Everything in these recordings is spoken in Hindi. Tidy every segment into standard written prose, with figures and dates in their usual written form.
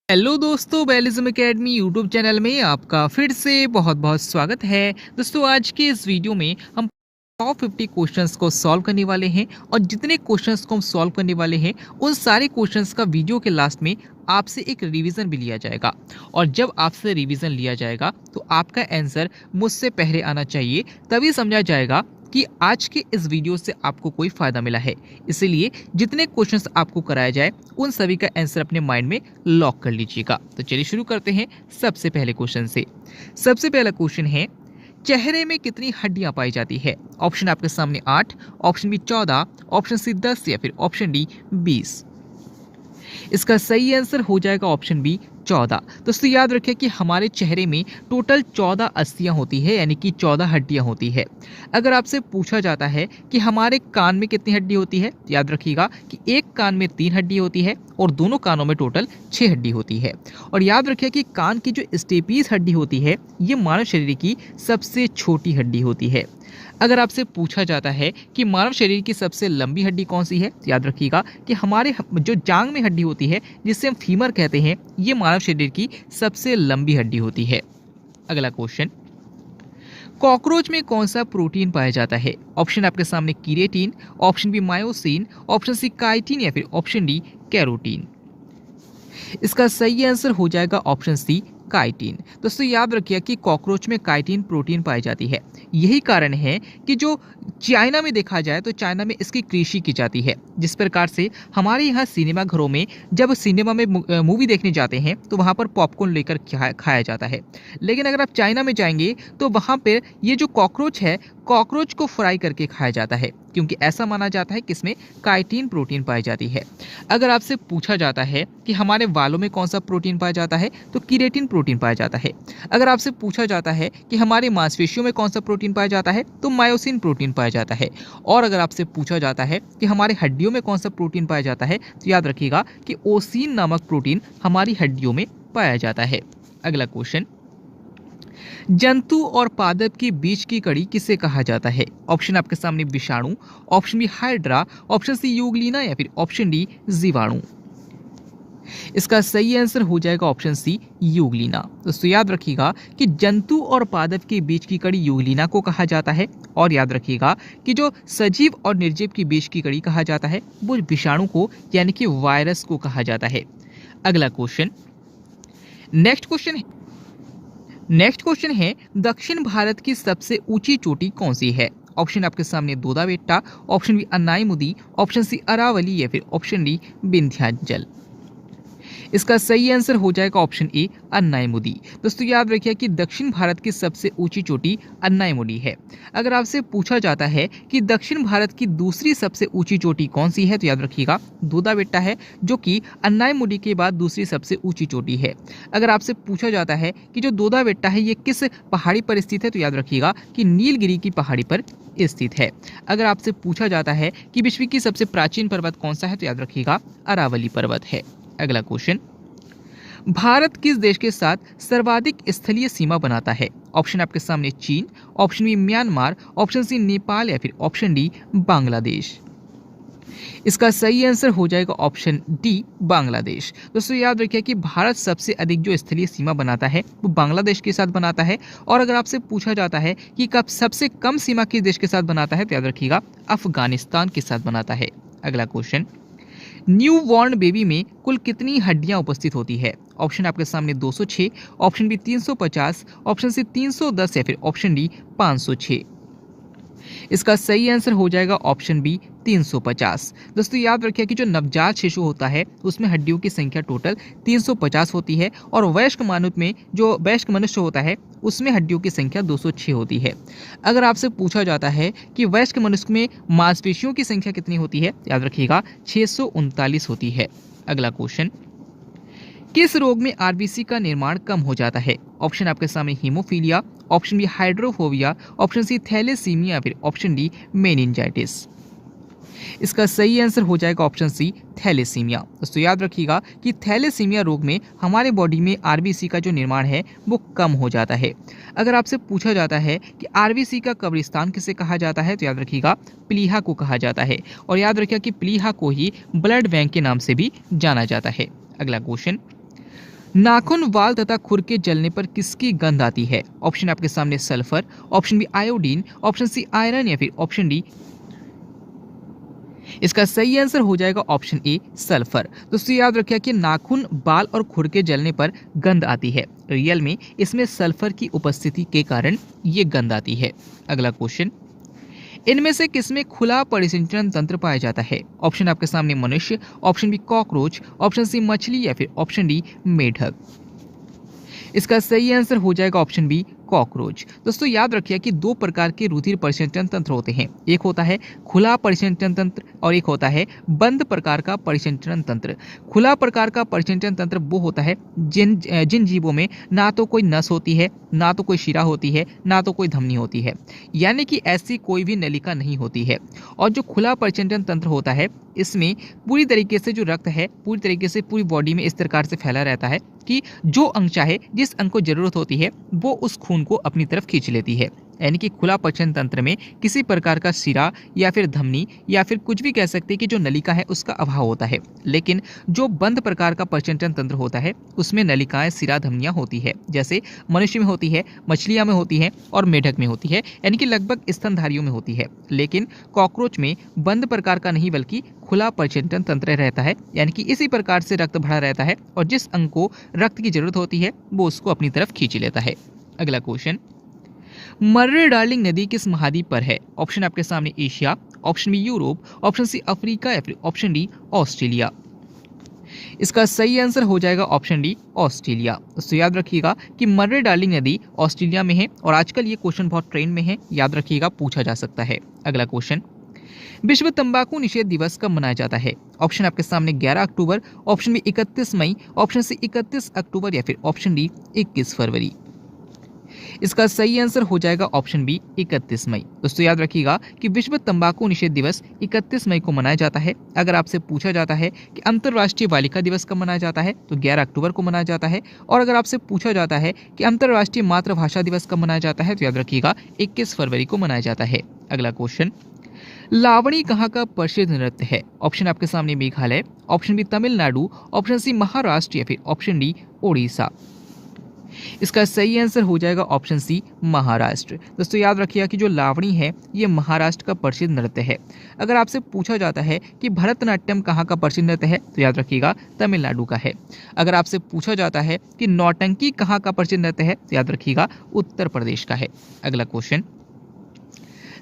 हेलो दोस्तों, बेलिज्म एकेडमी यूट्यूब चैनल में आपका फिर से बहुत बहुत स्वागत है। दोस्तों, आज के इस वीडियो में हम टॉप 50 क्वेश्चंस को सॉल्व करने वाले हैं और जितने क्वेश्चंस को हम सॉल्व करने वाले हैं उन सारे क्वेश्चंस का वीडियो के लास्ट में आपसे एक रिवीजन भी लिया जाएगा। और जब आपसे रिवीजन लिया जाएगा तो आपका आंसर मुझसे पहले आना चाहिए, तभी समझा जाएगा कि आज के इस वीडियो से आपको कोई फ़ायदा मिला है। इसीलिए जितने क्वेश्चंस आपको कराया जाए उन सभी का आंसर अपने माइंड में लॉक कर लीजिएगा। तो चलिए शुरू करते हैं सबसे पहले क्वेश्चन से। सबसे पहला क्वेश्चन है, चेहरे में कितनी हड्डियां पाई जाती है? ऑप्शन आपके सामने 8, ऑप्शन बी 14, ऑप्शन सी 10 या फिर ऑप्शन डी 20। इसका सही आंसर हो जाएगा ऑप्शन बी 14। दोस्तों याद रखिए कि हमारे चेहरे में टोटल 14 अस्थियां होती है, यानी कि 14 हड्डियां होती है। अगर आपसे पूछा जाता है कि हमारे कान में कितनी हड्डी होती है, याद रखिएगा कि एक कान में 3 हड्डी होती है और दोनों कानों में टोटल 6 हड्डी होती है। और याद रखिए कि कान की जो स्टेपीज हड्डी होती है ये मानव शरीर की सबसे छोटी हड्डी होती है। अगर आपसे पूछा जाता है कि मानव शरीर की सबसे लंबी हड्डी कौन सी है, तो याद रखिएगा कि हमारे जो जांग में हड्डी होती है जिसे हम फीमर कहते हैं, ये मानव शरीर की सबसे लंबी हड्डी होती है। अगला क्वेश्चन, कॉकरोच में कौन सा प्रोटीन पाया जाता है? ऑप्शन आपके सामने keratin, option B myosin, option C chitin या फिर ऑप्शन डी कैरोटीन। इसका सही आंसर हो जाएगा ऑप्शन सी काइटिन। दोस्तों याद रखिए कि कॉकरोच में काइटिन प्रोटीन पाई जाती है। यही कारण है कि जो चाइना में देखा जाए तो चाइना में इसकी कृषि की जाती है। जिस प्रकार से हमारे यहाँ सिनेमा घरों में जब सिनेमा में मूवी देखने जाते हैं तो वहाँ पर पॉपकॉर्न लेकर खाया जाता है, लेकिन अगर आप चाइना में जाएंगे तो वहाँ पर ये जो कॉकरोच है, कॉकरोच को फ्राई करके खाया जाता है, क्योंकि ऐसा माना जाता है कि इसमें काइटिन प्रोटीन पाई जाती है। अगर आपसे पूछा जाता है कि हमारे बालों में कौन सा प्रोटीन पाया जाता है, तो कीरेटिन प्रोटीन पाया जाता है। अगर आपसे पूछा जाता है कि हमारी मांसपेशियों में कौन सा प्रोटीन पाया जाता है, तो मायोसिन प्रोटीन पाया जाता है। और अगर आपसे पूछा जाता है कि हमारे हड्डियों में कौन सा प्रोटीन पाया जाता है, तो याद रखिएगा कि ओसिन नामक प्रोटीन हमारी हड्डियों में पाया जाता है। अगला क्वेश्चन, जंतु और पादप के बीच की कड़ी किसे कहा जाता है? ऑप्शन आपके सामने विषाणु, option B hydra, option C euglena या फिर ऑप्शन डी जीवाणु। इसका सही आंसर हो जाएगा ऑप्शन सी यूग्लिना। दोस्तों याद रखिएगा कि जंतु और पादप के बीच की कड़ी यूग्लिना को कहा जाता है। और याद रखिएगा कि जो सजीव और निर्जीव के बीच की कड़ी कहा जाता है वो विषाणु को यानी कि वायरस को कहा जाता है। अगला क्वेश्चन, नेक्स्ट क्वेश्चन है, दक्षिण भारत की सबसे ऊंची चोटी कौन सी है? ऑप्शन आपके सामने Doda Betta, option B Anamudi, option C Aravalli या फिर ऑप्शन डी विंध्याचल। इसका सही आंसर हो जाएगा ऑप्शन ए अन्नाईमुदी। दोस्तों याद रखिए कि दक्षिण भारत की सबसे ऊंची चोटी अन्नाईमुदी है। अगर आपसे पूछा जाता है कि दक्षिण भारत की दूसरी सबसे ऊंची चोटी कौन सी है, तो याद रखिएगा दोदा बेट्टा है, जो कि अन्नाईमुदी के बाद दूसरी सबसे ऊंची चोटी है। अगर आपसे पूछा जाता है कि जो दोदा बेट्टा है ये किस पहाड़ी पर स्थित है, तो याद रखिएगा कि नीलगिरी की पहाड़ी पर स्थित है। अगर आपसे पूछा जाता है कि विश्व की सबसे प्राचीन पर्वत कौन सा है, तो याद रखिएगा अरावली पर्वत है। अगला क्वेश्चन, भारत किस देश के साथ सर्वाधिक स्थलीय सीमा बनाता है? ऑप्शन आपके सामने चीन, option B Myanmar, option C Nepal या फिर ऑप्शन डी बांग्लादेश। इसका सही आंसर हो जाएगा ऑप्शन डी बांग्लादेश। दोस्तों याद रखिए कि भारत सबसे अधिक जो स्थलीय सीमा बनाता है वो बांग्लादेश के साथ बनाता है। और अगर आपसे पूछा जाता है कि कब सबसे कम सीमा किस देश के साथ बनाता है, तो याद रखिएगा अफगानिस्तान के साथ बनाता है। अगला क्वेश्चन, न्यू बॉर्न बेबी में कुल कितनी हड्डियां उपस्थित होती है? ऑप्शन आपके सामने 206, ऑप्शन बी 350, ऑप्शन सी 310 या फिर ऑप्शन डी 506। इसका सही आंसर हो जाएगा ऑप्शन बी 350। दोस्तों याद रखिए कि जो नवजात शिशु होता है उसमें हड्डियों की संख्या टोटल 350 होती है और वयस्क मानव में जो वयस्क मनुष्य होता है उसमें हड्डियों की संख्या 206 होती है। अगर आपसे पूछा जाता है कि वयस्क मनुष्य में मांसपेशियों की संख्या कितनी होती है, याद रखिएगा 639 होती है। अगला क्वेश्चन, किस रोग में आरबीसी का निर्माण कम हो जाता है? ऑप्शन आपके सामने haemophilia, option B hydrophobia, option C thalassaemia फिर ऑप्शन डी मेनिंजाइटिस। इसका सही आंसर हो जाएगा ऑप्शन सी थैलेसीमिया। दोस्तों याद रखिएगा कि थैलेसीमिया रोग में हमारे बॉडी में आरबीसी का जो निर्माण है वो कम हो जाता है। अगर आपसे पूछा जाता है कि आरबीसी का कब्रिस्तान किसे कहा जाता है, तो याद रखिएगा प्लीहा को कहा जाता है। और याद रखिएगा कि प्लीहा को ही ब्लड बैंक के नाम से भी जाना जाता है। अगला क्वेश्चन, नाखून, वाल तथा खुर के जलने पर किसकी गंध आती है? ऑप्शन आपके सामने sulphur, option B iodine, option C iron या फिर ऑप्शन डी। इसका सही आंसर हो जाएगा ऑप्शन ए सल्फर। दोस्तों याद रखिए कि नाखून, बाल और खुर के जलने पर गंध आती है, रियल में इसमें सल्फर की उपस्थिति के कारण ये गंध आती है। अगला क्वेश्चन, इनमें से किसमें खुला परिसंचरण तंत्र पाया जाता है? ऑप्शन आपके सामने मनुष्य, option B cockroach, option C मछली या फिर ऑप्शन डी मेढक। इसका सही आंसर हो जाएगा ऑप्शन बी कॉकरोच। दोस्तों याद रखिए कि दो प्रकार के रुधिर परिसंचरण तंत्र होते हैं, एक होता है खुला परिसंचरण तंत्र और एक होता है बंद प्रकार का परिसंचरण तंत्र। खुला प्रकार का परिसंचरण तंत्र वो होता है जिन जीवों में ना तो कोई नस होती है, ना तो कोई शिरा होती है, ना तो कोई धमनी होती है, यानी कि ऐसी कोई भी नलिका नहीं होती है। और जो खुला परिसंचरण तंत्र होता है इसमें पूरी तरीके से जो रक्त है पूरी तरीके से पूरी बॉडी में इस प्रकार से फैला रहता है कि जो अंग चाहे, जिस अंग को जरूरत होती है वो उस खून को अपनी तरफ खींच लेती है। यानी कि खुला परिसंचरण तंत्र में किसी प्रकार का सिरा या फिर धमनी या फिर कुछ भी कह सकते हैं कि जो नलिका है उसका अभाव होता है। लेकिन जो बंद प्रकार का परिसंचरण तंत्र होता है उसमें नलिकाएं, सिरा, धमनियां होती है, जैसे मनुष्य में होती है, मछलियां में होती है और मेढक में होती है, यानी कि लगभग स्तनधारियों में होती है। लेकिन कॉकरोच में बंद प्रकार का नहीं बल्कि खुला परिसंचरण तंत्र रहता है, यानी कि इसी प्रकार से रक्त भरा रहता है और जिस अंग को रक्त की जरूरत होती है वो उसको अपनी तरफ खींच लेता है। अगला क्वेश्चन, मर्रे डार्लिंग नदी किस महाद्वीप पर है? ऑप्शन आपके सामने Asia, option B Europe, option C Africa या फिर ऑप्शन डी ऑस्ट्रेलिया। इसका सही आंसर हो जाएगा ऑप्शन डी ऑस्ट्रेलिया। तो याद रखिएगा कि मर्रे डार्लिंग नदी ऑस्ट्रेलिया में है और आजकल ये क्वेश्चन बहुत ट्रेंड में है, याद रखिएगा, पूछा जा सकता है। अगला क्वेश्चन, विश्व तंबाकू निषेध दिवस कब मनाया जाता है? ऑप्शन आपके सामने 11 अक्टूबर, ऑप्शन बी 31 मई, ऑप्शन सी 31 अक्टूबर या फिर ऑप्शन डी 21 फरवरी। इसका सही आंसर हो जाएगा ऑप्शन बी 31 मई। दोस्तों याद रखिएगा कि विश्व तंबाकू निषेध दिवस 31 मई को मनाया जाता है। अगर आपसे पूछा जाता है कि अंतर्राष्ट्रीय बालिका दिवस कब मनाया जाता है तो 11 अक्टूबर को मनाया जाता है। और अगर आपसे पूछा जाता है कि अंतर्राष्ट्रीय मातृभाषा दिवस कब मनाया जाता है तो याद रखिएगा 21 फरवरी को मनाया जाता है। अगला क्वेश्चन, लावणी कहाँ का प्रसिद्ध नृत्य है? ऑप्शन आपके सामने Meghalaya, option B Tamil Nadu, option C Maharashtra या फिर ऑप्शन डी ओडिशा। इसका सही आंसर हो जाएगा ऑप्शन सी महाराष्ट्र। दोस्तों याद रखिएगा कि जो लावणी है ये महाराष्ट्र का प्रसिद्ध नृत्य है। अगर आपसे पूछा जाता है कि भरतनाट्यम कहाँ का प्रसिद्ध नृत्य है तो याद रखिएगा तमिलनाडु का है। अगर आपसे पूछा जाता है कि नौटंकी कहाँ का प्रसिद्ध नृत्य है तो याद रखिएगा उत्तर प्रदेश का है। अगला क्वेश्चन,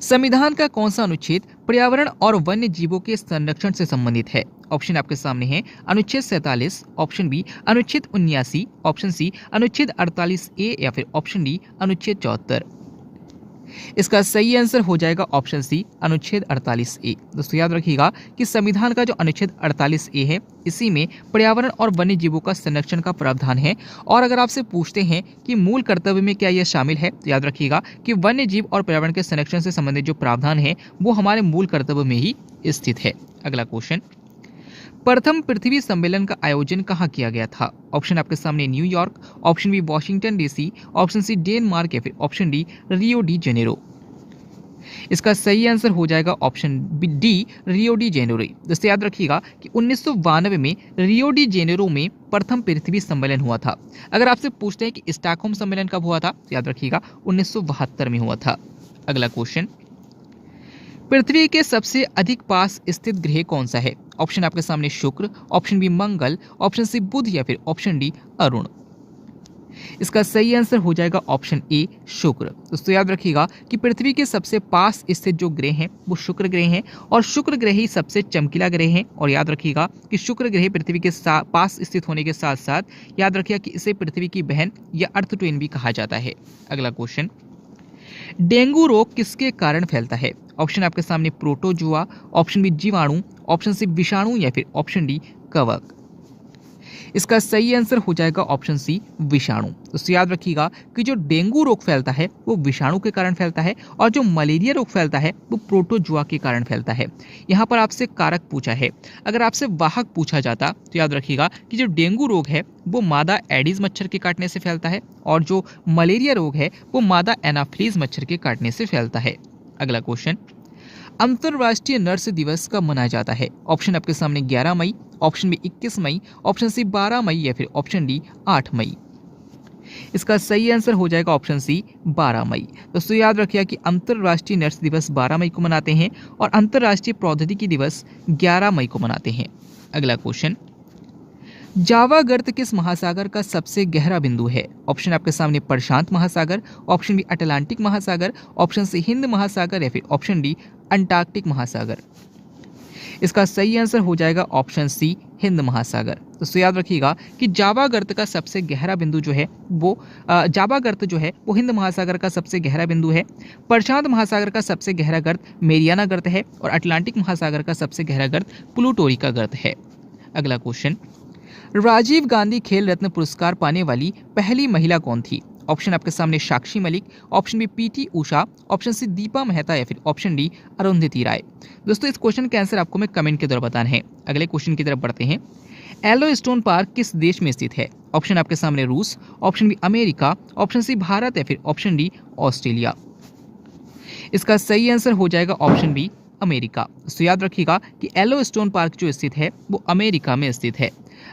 संविधान का कौन सा अनुच्छेद पर्यावरण और वन्य जीवों के संरक्षण से संबंधित है? ऑप्शन आपके सामने है अनुच्छेद 47, ऑप्शन बी अनुच्छेद 79, ऑप्शन सी अनुच्छेद 48A या फिर ऑप्शन डी अनुच्छेद 74। इसका सही आंसर हो जाएगा ऑप्शन सी अनुच्छेद 48A। दोस्तों याद रखिएगा कि संविधान का जो अनुच्छेद 48A है इसी में पर्यावरण और वन्य जीवों का संरक्षण का प्रावधान है। और अगर आपसे पूछते हैं कि मूल कर्तव्य में क्या यह शामिल है तो याद रखिएगा कि वन्य जीव और पर्यावरण के संरक्षण से संबंधित जो प्रावधान है वो हमारे मूल कर्तव्य में ही स्थित है। अगला क्वेश्चन, प्रथम पृथ्वी सम्मेलन का आयोजन कहाँ किया गया था? ऑप्शन आपके सामने New York, option B Washington DC, option C Denmark या फिर option D Rio de Janeiro. इसका सही आंसर हो जाएगा option D Rio de Janeiro. दोस्तों याद रखिएगा कि 1992 में रियो डी जेनेरो में प्रथम पृथ्वी सम्मेलन हुआ था। अगर आपसे पूछते हैं कि स्टॉकहोम सम्मेलन कब हुआ था तो याद रखिएगा 1972 में हुआ था। अगला क्वेश्चन, पृथ्वी के सबसे अधिक पास स्थित ग्रह कौन सा है? ऑप्शन आपके सामने शुक्र, ऑप्शन बी मंगल, ऑप्शन सी बुध या फिर ऑप्शन डी अरुण। इसका सही आंसर हो जाएगा ऑप्शन ए शुक्र। दोस्तों याद रखिएगा कि पृथ्वी के सबसे पास स्थित जो ग्रह हैं वो शुक्र ग्रह हैं और शुक्र ग्रह ही सबसे चमकीला ग्रह है। और याद रखिएगा कि शुक्र ग्रह पृथ्वी के पास स्थित होने के साथ साथ याद रखिएगा कि इसे पृथ्वी की बहन या अर्थ ट्विन भी कहा जाता है। अगला क्वेश्चन, डेंगू रोग किसके कारण फैलता है? ऑप्शन आपके सामने प्रोटोजुआ, ऑप्शन बी जीवाणु, ऑप्शन सी विषाणु या फिर ऑप्शन डी कवक। इसका सही आंसर हो जाएगा ऑप्शन सी विषाणु। तो याद रखिएगा कि जो डेंगू रोग फैलता है वो विषाणु के कारण फैलता है और जो मलेरिया रोग फैलता है वो प्रोटोजुआ के कारण फैलता है। यहाँ पर आपसे कारक पूछा है, अगर आपसे वाहक पूछा जाता तो याद रखिएगा कि जो डेंगू रोग है वो मादा एडिस मच्छर के काटने से फैलता है और जो मलेरिया रोग है वो मादा एनाफ्लीज मच्छर के काटने से फैलता है। अगला क्वेश्चन, अंतर्राष्ट्रीय नर्स दिवस कब मनाया जाता है? ऑप्शन आपके सामने 11 मई, ऑप्शन बी 21 मई, ऑप्शन सी 12 मई या फिर ऑप्शन डी 8 मई। इसका सही आंसर हो जाएगा ऑप्शन सी 12 मई। दोस्तों याद रखिए कि अंतर्राष्ट्रीय नर्स दिवस 12 मई को मनाते हैं और अंतर्राष्ट्रीय प्रौद्योगिकी दिवस 11 मई को मनाते हैं। अगला क्वेश्चन, जावा गर्त किस महासागर का सबसे गहरा बिंदु है? ऑप्शन आपके सामने प्रशांत महासागर, ऑप्शन बी अटलांटिक महासागर, ऑप्शन सी हिंद महासागर या फिर ऑप्शन डी अंटार्कटिक महासागर। इसका सही आंसर हो जाएगा ऑप्शन सी हिंद महासागर। तो याद रखिएगा कि जावा गर्त का सबसे गहरा बिंदु जो है वो जावा गर्त जो है वो हिंद महासागर का सबसे गहरा बिंदु है। प्रशांत महासागर का सबसे गहरा गर्त मेरियाना गर्त है और अटलांटिक महासागर का सबसे गहरा गर्त प्लूटोरी का गर्त है। अगला क्वेश्चन, राजीव गांधी खेल रत्न पुरस्कार पाने वाली पहली महिला कौन थी? ऑप्शन आपके सामने Sakshi Malik, option B PT Usha, option C Deepa Mehta या फिर ऑप्शन डी अरुंधति राय। दोस्तों इस क्वेश्चन के आंसर आपको मैं कमेंट के द्वारा बताना है। अगले क्वेश्चन की तरफ बढ़ते हैं। येलोस्टोन पार्क किस देश में स्थित है? ऑप्शन आपके सामने रूस, option B America, option C Bharat या फिर ऑप्शन डी ऑस्ट्रेलिया। इसका सही आंसर हो जाएगा ऑप्शन बी अमेरिका। तो याद रखिएगा कि येलोस्टोन पार्क जो स्थित है वो अमेरिका में स्थित है।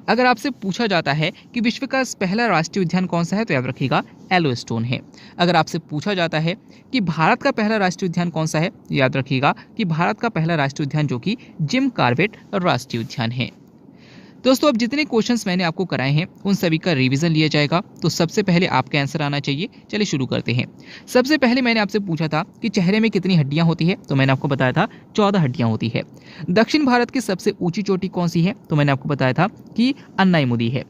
अगर आपसे पूछा जाता है कि विश्व का पहला राष्ट्रीय उद्यान कौन सा है तो याद रखिएगा येलोस्टोन है। अगर आपसे पूछा जाता है कि भारत का पहला राष्ट्रीय उद्यान कौन सा है, याद रखिएगा कि भारत का पहला राष्ट्रीय उद्यान जो कि जिम कॉर्बेट राष्ट्रीय उद्यान है। दोस्तों अब जितने क्वेश्चंस मैंने आपको कराए हैं उन सभी का रिवीजन लिया जाएगा। तो सबसे पहले आपका आंसर आना चाहिए। चलिए शुरू करते हैं। सबसे पहले मैंने आपसे पूछा था कि चेहरे में कितनी हड्डियां होती है, तो मैंने आपको बताया था 14 हड्डियां होती है। दक्षिण भारत की सबसे ऊंची चोटी कौन सी है, तो मैंने आपको बताया था कि अन्नाइमुदी है।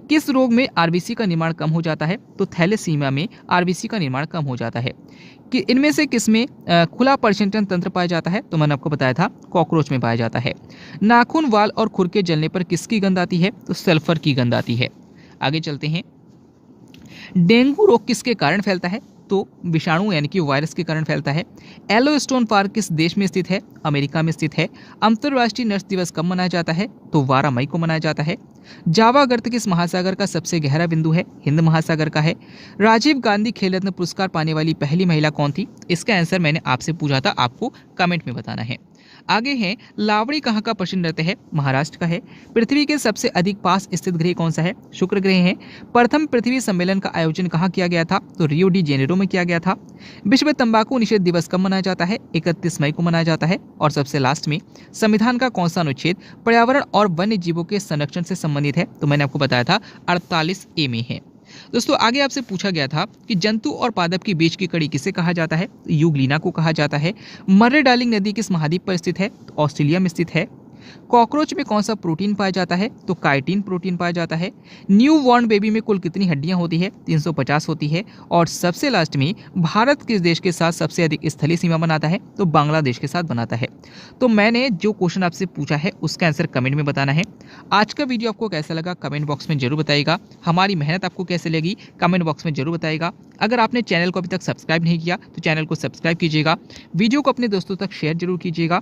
किस रोग में आरबीसी का निर्माण कम हो जाता है, तो थैलेसीमिया में आरबीसी का निर्माण कम हो जाता है। कि इनमें से किसमें खुला प्रजनन तंत्र पाया जाता है, तो मैंने आपको बताया था कॉकरोच में पाया जाता है। नाखून, वाल और खुर के जलने पर किसकी गंध आती है, तो सल्फर की गंध आती है। आगे चलते हैं। डेंगू रोग किसके कारण फैलता है, तो विषाणु यानी कि वायरस के कारण फैलता है। येलोस्टोन पार्क किस देश में स्थित है, अमेरिका में स्थित है। अंतर्राष्ट्रीय नर्स दिवस कब मनाया जाता है, तो 12 मई को मनाया जाता है। जावा गर्त किस महासागर का सबसे गहरा बिंदु है, हिंद महासागर का है। राजीव गांधी खेल रत्न पुरस्कार पाने वाली पहली महिला कौन थी, इसका आंसर मैंने आपसे पूछा था, आपको कमेंट में बताना है। आगे है लावणी कहाँ का प्रसिद्ध नृत्य है, महाराष्ट्र का है। पृथ्वी के सबसे अधिक पास स्थित ग्रह कौन सा है, शुक्र ग्रह है। प्रथम पृथ्वी सम्मेलन का आयोजन कहाँ किया गया था, तो रियो डी जेनेरो में किया गया था। विश्व तंबाकू निषेध दिवस कब मनाया जाता है, 31 मई को मनाया जाता है। और सबसे लास्ट में संविधान का कौन सा अनुच्छेद पर्यावरण और वन्य जीवों के संरक्षण से संबंधित है, तो मैंने आपको बताया था 48A में है। दोस्तों आगे आपसे पूछा गया था कि जंतु और पादप के बीच की कड़ी किसे कहा जाता है, यूग्लिना को कहा जाता है। मर्रे डार्लिंग नदी किस महाद्वीप पर स्थित है, तो ऑस्ट्रेलिया में स्थित है। कॉकरोच में कौन सा प्रोटीन पाया जाता है, तो काइटिन प्रोटीन पाया जाता है। न्यू बॉर्न बेबी में कुल कितनी हड्डियां होती है, 350 होती है। और सबसे लास्ट में भारत किस देश के साथ सबसे अधिक स्थलीय सीमा बनाता है, तो बांग्लादेश के साथ बनाता है। तो मैंने जो क्वेश्चन आपसे पूछा है उसका आंसर कमेंट में बताना है। आज का वीडियो आपको कैसा लगा कमेंट बॉक्स में जरूर बताइएगा। हमारी मेहनत आपको कैसे लगी कमेंट बॉक्स में जरूर बताइएगा। अगर आपने चैनल को अभी तक सब्सक्राइब नहीं किया तो चैनल को सब्सक्राइब कीजिएगा। वीडियो को अपने दोस्तों तक शेयर जरूर कीजिएगा।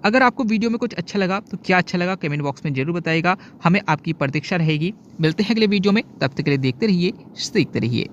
अगर आपको वीडियो में कुछ अच्छा लगा तो क्या अच्छा लगा कमेंट बॉक्स में जरूर बताइएगा। हमें आपकी प्रतीक्षा रहेगी। मिलते हैं अगले वीडियो में, तब तक के लिए देखते रहिए, सीखते रहिए।